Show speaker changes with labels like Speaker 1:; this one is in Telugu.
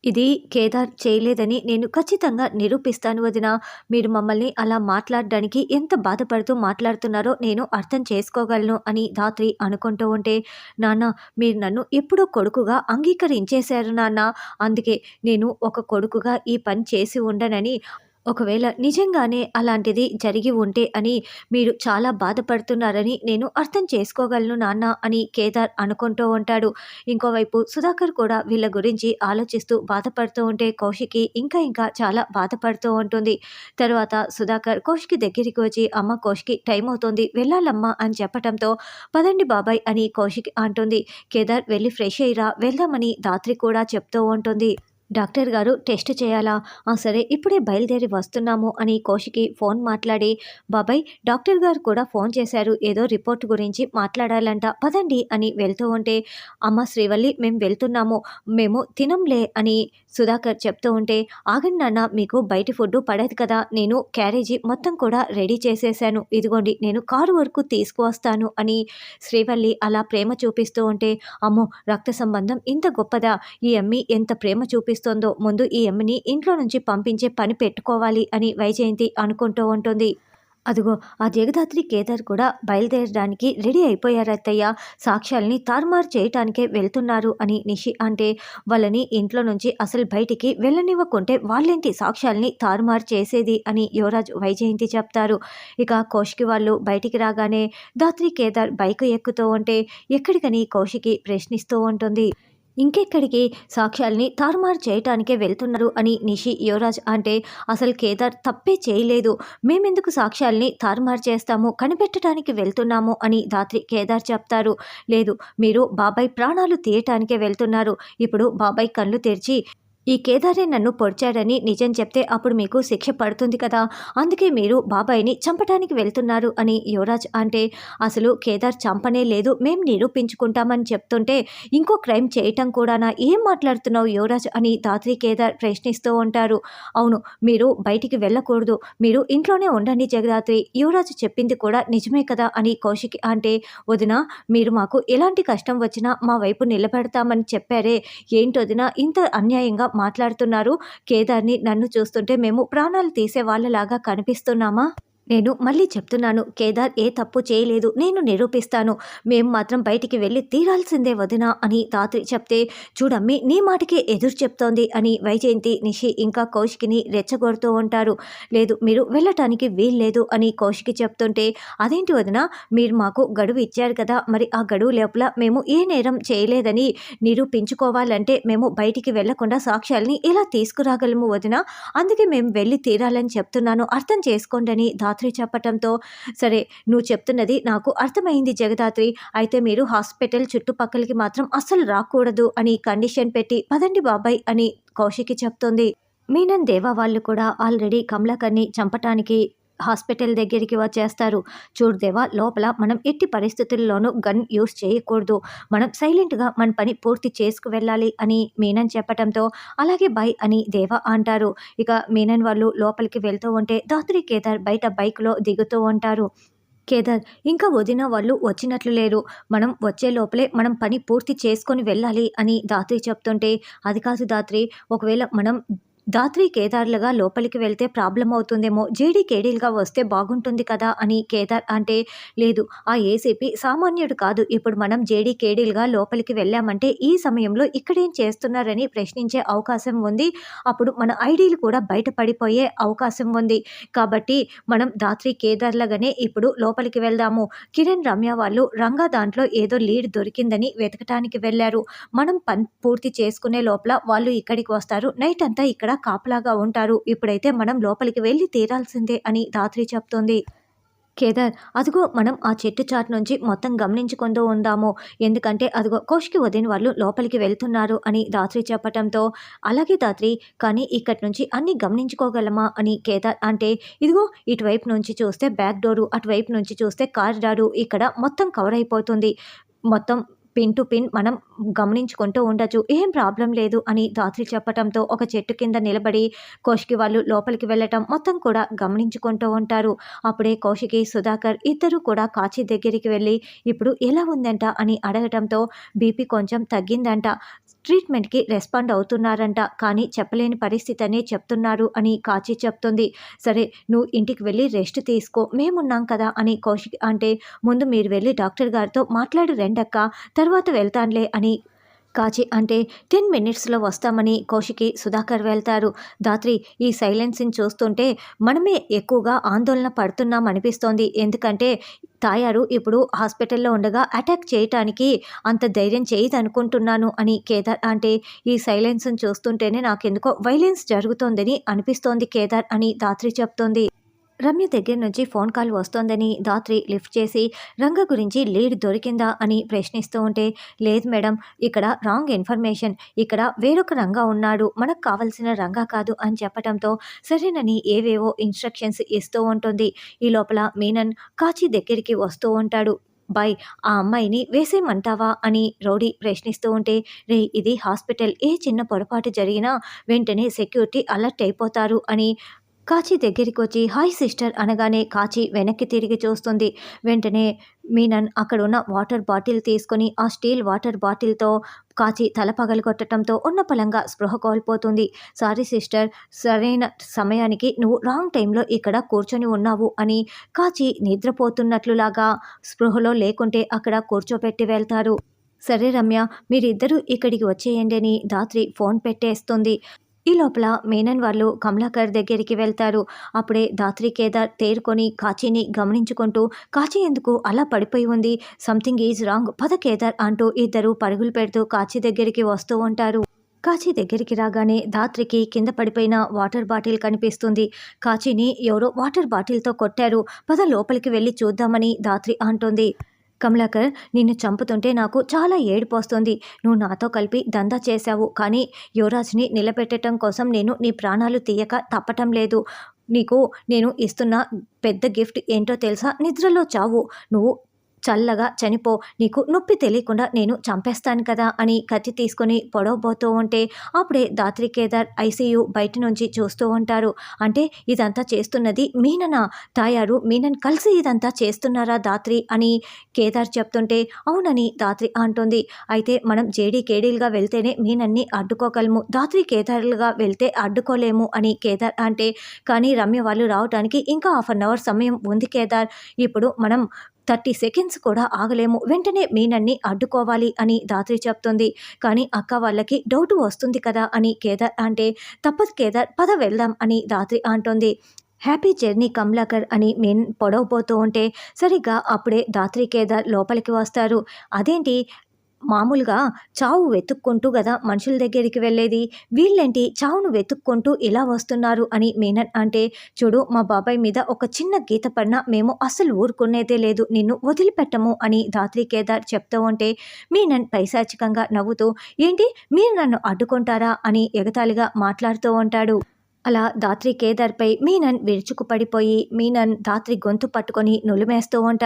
Speaker 1: ఇది కేదార్ చేయలేదని నేను ఖచ్చితంగా నిరూపిస్తాను వదిన. మీరు మమ్మల్ని అలా మాట్లాడడానికి ఎంత బాధపడుతూ మాట్లాడుతున్నారో నేను అర్థం చేసుకోగలను అని ధాత్రి అనుకుంటూ ఉంటే, నాన్న మీరు నన్ను ఎప్పుడో కొడుకుగా అంగీకరించేశారు నాన్న. అందుకే నేను ఒక కొడుకుగా ఈ పని చేసి ఉండనని, ఒకవేళ నిజంగానే అలాంటిది జరిగి ఉంటే అని మీరు చాలా బాధపడుతున్నారని నేను అర్థం చేసుకోగలను నాన్న అని కేదార్ అనుకుంటూ ఉంటాడు. ఇంకోవైపు సుధాకర్ కూడా వీళ్ళ గురించి ఆలోచిస్తూ బాధపడుతూ ఉంటే కౌశికి ఇంకా ఇంకా చాలా బాధపడుతూ ఉంటుంది. తర్వాత సుధాకర్ కౌశికి దగ్గరికి వచ్చి, అమ్మ కౌశికి టైం అవుతోంది వెళ్ళాలమ్మా అని చెప్పటంతో, పదండి బాబాయ్ అని కౌశిక్ అంటుంది. కేదార్ వెళ్ళి ఫ్రెష్ అయ్యిరా వెళ్దామని ధాత్రి కూడా చెప్తూ ఉంటుంది. డాక్టర్ గారు టెస్ట్ చేయాలా? సరే ఇప్పుడే బయలుదేరి వస్తున్నాము అని కౌశికి ఫోన్ మాట్లాడి, బాబాయ్ డాక్టర్ గారు కూడా ఫోన్ చేశారు, ఏదో రిపోర్ట్ గురించి మాట్లాడాలంట పదండి అని వెళ్తూ ఉంటే, అమ్మ శ్రీవల్లి మేము వెళ్తున్నాము, మేము తినంలే అని సుధాకర్ చెప్తూ ఉంటే, ఆగండి నాన్న మీకు బయటి ఫుడ్ పడేది కదా, నేను క్యారేజీ మొత్తం కూడా రెడీ చేసేసాను, ఇదిగోండి నేను కారు వరకు తీసుకువస్తాను అని శ్రీవల్లి అలా ప్రేమ చూపిస్తూ ఉంటే, అమ్మో రక్త సంబంధం ఇంత గొప్పదా, ఈ అమ్మి ఎంత ప్రేమ చూపిస్తుందో ముందు ఈ అమ్మిని ఇంట్లో నుంచి పంపించే పని పెట్టుకోవాలి అని వైజయంతి అనుకుంటూ ఉంటుంది. అదిగో ఆ జగదాత్రి కేదార్ కూడా బయలుదేరడానికి రెడీ అయిపోయారత్తయ్య, సాక్ష్యాల్ని తారుమారు చేయటానికే వెళ్తున్నారు అని నిషి అంటే, వాళ్ళని ఇంట్లో నుంచి అసలు బయటికి వెళ్ళనివ్వకుంటే వాళ్ళేంటి సాక్ష్యాల్ని తారుమారు చేసేది అని యువరాజ్ వైజయంతి చెప్తారు. ఇక కౌశికి వాళ్ళు బయటికి రాగానే ధాత్రి కేదార్ బైక్ ఎక్కుతూ ఉంటే, ఎక్కడికని కౌశికి ప్రశ్నిస్తూ ఉంటుంది. ఇంకెక్కడికి, సాక్ష్యాల్ని తారుమారు చేయటానికే వెళ్తున్నారు అని నిషి యువరాజ్ అంటే, అసలు కేదార్ తప్పే చేయలేదు, మేమెందుకు సాక్ష్యాల్ని తారుమారు చేస్తాము, కనిపెట్టడానికి వెళ్తున్నాము అని ధాత్రి కేదార్ చెప్తారు. లేదు మీరు బాబాయ్ ప్రాణాలు తీయటానికే వెళ్తున్నారు, ఇప్పుడు బాబాయ్ కళ్ళు తెరిచి ఈ కేదారే నన్ను పొడిచాడని నిజం చెప్తే అప్పుడు మీకు శిక్ష పడుతుంది కదా, అందుకే మీరు బాబాయిని చంపటానికి వెళ్తున్నారు అని యువరాజ్ అంటే, అసలు కేదార్ చంపనే లేదు మేం నిరూపించుకుంటామని చెప్తుంటే ఇంకో క్రైమ్ చేయటం కూడానా, ఏం మాట్లాడుతున్నావు యువరాజ్ అని ధాత్రి కేదార్ ప్రశ్నిస్తూ ఉంటారు. అవును మీరు బయటికి వెళ్ళకూడదు, మీరు ఇంట్లోనే ఉండండి జగదాత్రి, యువరాజ్ చెప్పింది కూడా నిజమే కదా అని కౌశిక్ అంటే, వదిన మీరు మాకు ఎలాంటి కష్టం వచ్చినా మా వైపు నిలబెడతామని చెప్పారే, ఏంటొదిన ఇంత అన్యాయంగా మాట్లాడుతున్నారు, కేదార్ని నన్ను చూస్తుంటే మేము ప్రాణాలు తీసే వాళ్ళలాగా కనిపిస్తున్నామా? నేను మళ్ళీ చెప్తున్నాను, కేదార్ ఏ తప్పు చేయలేదు, నేను నిరూపిస్తాను, మేము మాత్రం బయటికి వెళ్ళి తీరాల్సిందే వదినా అని ధాత్రి చెప్తే, చూడమ్మి నీ మాటకే ఎదురు చెప్తోంది అని వైజయంతి నిషి ఇంకా కౌశికిని రెచ్చగొడుతూ ఉంటారు. లేదు మీరు వెళ్ళటానికి వీల్లేదు అని కౌశికి చెప్తుంటే, అదేంటి వదినా మీరు మాకు గడువు ఇచ్చారు కదా, మరి ఆ గడువు లోపల మేము ఏ నేరం చేయలేదని నిరూపించుకోవాలంటే మేము బయటికి వెళ్లకుండా సాక్ష్యాల్ని ఇలా తీసుకురాగలము వదినా, అందుకే మేము వెళ్ళి తీరాలని చెప్తున్నాను అర్థం చేసుకోండి అని ధాత్రి చెప్పటంతో, సరే నువ్వు చెప్తున్నది నాకు అర్థమైంది జగదాత్రి, అయితే మీరు హాస్పిటల్ చుట్టుపక్కలకి మాత్రం అస్సలు రాకూడదు అని కండిషన్ పెట్టి పదండి బాబాయ్ అని కౌశికి చెప్తుంది. మీనన్ దేవా వాళ్ళు కూడా ఆల్రెడీ కమలాకర్ని చంపటానికి హాస్పిటల్ దగ్గరికి వచ్చేస్తారు. చూడు దేవా లోపల మనం ఎట్టి పరిస్థితుల్లోనూ గన్ యూస్ చేయకూడదు, మనం సైలెంట్గా మన పని పూర్తి చేసుకు వెళ్ళాలి అని మీనన్ చెప్పటంతో, అలాగే బాయ్ అని దేవా అంటారు. ఇక మీనన్ వాళ్ళు లోపలికి వెళ్తూ ఉంటే ధాత్రి కేదార్ బయట బైక్లో దిగుతూ ఉంటారు. కేదార్ ఇంకా వదిన వాళ్ళు వచ్చినట్లు లేరు, మనం వచ్చే లోపలే మనం పని పూర్తి చేసుకొని వెళ్ళాలి అని ధాత్రి చెప్తుంటే, అది కాదు ధాత్రి, ఒకవేళ మనం ధాత్రి కేదార్లుగా లోపలికి వెళ్తే ప్రాబ్లం అవుతుందేమో, జేడీ కేడీలుగా వస్తే బాగుంటుంది కదా అని కేదార్ అంటే, లేదు ఆ ఏసీపీ సామాన్యుడు కాదు, ఇప్పుడు మనం జేడీ కేడీలుగా లోపలికి వెళ్ళామంటే ఈ సమయంలో ఇక్కడేం చేస్తున్నారని ప్రశ్నించే అవకాశం ఉంది, అప్పుడు మన ఐడీలు కూడా బయటపడిపోయే అవకాశం ఉంది, కాబట్టి మనం ధాత్రి కేదార్లుగానే ఇప్పుడు లోపలికి వెళ్దాము. కిరణ్ రమ్య వాళ్ళు రంగా దాంట్లో ఏదో లీడ్ దొరికిందని వెతకటానికి వెళ్ళారు, మనం పని పూర్తి చేసుకునే లోపల వాళ్ళు ఇక్కడికి వస్తారు, నైట్ అంతా ఇక్కడ కాపలాగా ఉంటారు, ఇప్పుడైతే మనం లోపలికి వెళ్ళి తీరాల్సిందే అని ధాత్రి చెప్తోంది. కేదార్ అదిగో మనం ఆ చెట్టు చాటు నుంచి మొత్తం గమనించుకుంటూ ఉందాము, ఎందుకంటే అదిగో కౌశికి వదిన వాళ్ళు లోపలికి వెళ్తున్నారు అని ధాత్రి చెప్పటంతో, అలాగే ధాత్రి కానీ ఇక్కడి నుంచి అన్ని గమనించుకోగలమా అని కేదార్ అంటే, ఇదిగో ఇటువైపు నుంచి చూస్తే బ్యాక్ డోరు, అటువైపు నుంచి చూస్తే కారిడారు, ఇక్కడ మొత్తం కవర్ అయిపోతుంది, మొత్తం పిన్ టు పిన్ మనం గమనించుకుంటూ ఉండొచ్చు, ఏం ప్రాబ్లం లేదు అని ధాత్రి చెప్పటంతో ఒక చెట్టు కింద నిలబడి కౌశికి వాళ్ళు లోపలికి వెళ్ళటం మొత్తం కూడా గమనించుకుంటూ ఉంటారు. అప్పుడే కౌశికి సుధాకర్ ఇద్దరు కూడా కాచి దగ్గరికి వెళ్ళి ఇప్పుడు ఎలా ఉందంట అని అడగటంతో, బీపీ కొంచెం తగ్గిందంట, ట్రీట్మెంట్‌కి రెస్పాండ్ అవుతున్నారంట. కానీ చెప్పలేని పరిస్థితి అనే చెప్తున్నారు అని కాచి చెప్తుంది. సరే నువ్వు ఇంటికి వెళ్ళి రెస్ట్ తీసుకో. మేమున్నాం కదా అని కౌశిక్ అంటే, ముందు మీరు వెళ్ళి డాక్టర్ గారితో మాట్లాడి రండక్క. తర్వాత వెళ్తానులే అని కాచి అంటే 10 మినిట్స్‌లో వస్తామని కౌశికి, సుధాకర్ వెళ్తారు. ధాత్రి ఈ సైలెన్స్‌ని చూస్తుంటే మనమే ఎక్కువగా ఆందోళన పడుతున్నాం అనిపిస్తోంది. ఎందుకంటే తాయారు ఇప్పుడు హాస్పిటల్‌లో ఉండగా అటాక్ చేయటానికి అంత ధైర్యం చేయదనుకుంటున్నాను అని కేదార్ అంటే, ఈ సైలెన్స్‌ని చూస్తుంటేనే నాకెందుకో వైలెన్స్ జరుగుతోందని అనిపిస్తోంది కేదార్ అని ధాత్రి చెప్తోంది. రమ్య దగ్గర నుంచి ఫోన్ కాల్ వస్తోందని ధాత్రి లిఫ్ట్ చేసి రంగ గురించి లీడ్ దొరికిందా అని ప్రశ్నిస్తూ ఉంటే, లేదు మేడం, ఇక్కడ రాంగ్ ఇన్ఫర్మేషన్, ఇక్కడ వేరొక రంగ ఉన్నాడు, మనకు కావలసిన రంగ కాదు అని చెప్పడంతో సరేనని ఏవేవో ఇన్స్ట్రక్షన్స్ ఇస్తూ ఉంటుంది. ఈ లోపల మీనన్ కాచి దగ్గరికి వస్తూ ఉంటాడు. బాయ్, ఆ అమ్మాయిని వేసేయమంటావా అని రౌడీ ప్రశ్నిస్తూ ఉంటే, రే ఇది హాస్పిటల్, ఏ చిన్న పొరపాటు జరిగినా వెంటనే సెక్యూరిటీ అలర్ట్ అయిపోతారు అని కాచి దగ్గరికొచ్చి హాయ్ సిస్టర్ అనగానే కాచి వెనక్కి తిరిగి చూస్తుంది. వెంటనే మీనన్ అక్కడున్న వాటర్ బాటిల్ తీసుకొని ఆ స్టీల్ వాటర్ బాటిల్‌తో కాచి తల పగలగొట్టడంతో ఉన్నపళంగా స్పృహ కోల్పోతుంది. సారీ సిస్టర్, సరైన సమయానికి నువ్వు రాంగ్ టైంలో ఇక్కడ కూర్చొని ఉన్నావు అని కాచి నిద్రపోతున్నట్లులాగా స్పృహలో లేకుంటే అక్కడ కూర్చోపెట్టి వెళ్తారు. సరే రమ్య, మీరిద్దరూ ఇక్కడికి వచ్చేయండి అని ధాత్రి ఫోన్ పెట్టేస్తుంది. ఈ లోపల మీనన్ వాళ్ళు కమలాకర్ దగ్గరికి వెళ్తారు. అప్పుడే ధాత్రి కేదార్ తేరుకొని కాచిని గమనించుకుంటూ, కాచి ఎందుకు అలా పడిపోయి ఉంది, సంథింగ్ ఈజ్ రాంగ్, పద కేదార్ అంటూ ఇద్దరు పరుగులు పెడుతూ కాచి దగ్గరికి వస్తూ ఉంటారు. కాచి దగ్గరికి రాగానే ధాత్రికి కింద పడిపోయిన వాటర్ బాటిల్ కనిపిస్తుంది. కాచిని ఎవరో వాటర్ బాటిల్‌తో కొట్టారు, పద లోపలికి వెళ్ళి చూద్దామని ధాత్రి అంటుంది. కమలాకర్, నిన్ను చంపుతుంటే నాకు చాలా ఏడుపొస్తుంది. నువ్వు నాతో కలిపి దందా చేశావు, కానీ యువరాజ్‌ని నిలబెట్టడం కోసం నేను నీ ప్రాణాలు తీయక తప్పటం లేదు. నీకు నేను ఇస్తున్న పెద్ద గిఫ్ట్ ఏంటో తెలుసా? నిద్రలో చావు. నువ్వు చల్లగా చనిపో. నీకు నొప్పి తెలియకుండా నేను చంపేస్తాను కదా అని కత్తి తీసుకొని పొడవబోతూ ఉంటే అప్పుడే ధాత్రి కేదార్ ఐసీయూ బయట నుంచి చూస్తూ ఉంటారు. అంటే ఇదంతా చేస్తున్నది మీననా? తాయారు మీనన్ కలిసి ఇదంతా చేస్తున్నారా ధాత్రి అని కేదార్ చెప్తుంటే అవునని ధాత్రి అంటుంది. అయితే మనం జేడీకేడీలుగా వెళ్తేనే మీనన్ని అడ్డుకోగలము, ధాత్రి కేదార్లుగా వెళ్తే అడ్డుకోలేము అని కేదార్ అంటే, కానీ రమ్య వాళ్ళు రావడానికి ఇంకా 1/2 అవర్ సమయం ఉంది కేదార్. ఇప్పుడు మనం 30 సెకండ్స్ కూడా ఆగలేము, వెంటనే మీనన్ని అడ్డుకోవాలి అని ధాత్రి చెప్తుంది. కానీ అక్క వాళ్ళకి డౌట్ వస్తుంది కదా అని కేదార్ అంటే, తప్పదు కేదార్, పద వెళ్దాం అని ధాత్రి అంటోంది. హ్యాపీ జర్నీ కమలాకర్ అని మీన్ పొడవబోతూ ఉంటే సరిగ్గా అప్పుడే ధాత్రి కేదార్ లోపలికి వస్తారు. అదేంటి, మామూలుగా చావు వెతుక్కుంటూ గదా మనుషుల దగ్గరికి వెళ్ళేది, వీళ్ళేంటి చావును వెతుక్కుంటూ ఇలా వస్తున్నారు అని మీనన్ అంటే, చూడు మా బాబాయ్ మీద ఒక చిన్న గీత పడినా మేము అస్సలు ఊరుకునేదే లేదు, నిన్ను వదిలిపెట్టము అని ధాత్రి కేదార్ చెప్తూ ఉంటే మీనన్ పైశాచికంగా నవ్వుతూ, ఏంటి మీరు నన్ను అడ్డుకుంటారా అని ఎగతాళిగా మాట్లాడుతూ ఉంటాడు. అలా ధాత్రి కేదార్పై మీనన్ విరుచుకుపడిపోయి మీనన్ ధాత్రి గొంతు పట్టుకొని నులిమేస్తూ ఉంటాడు.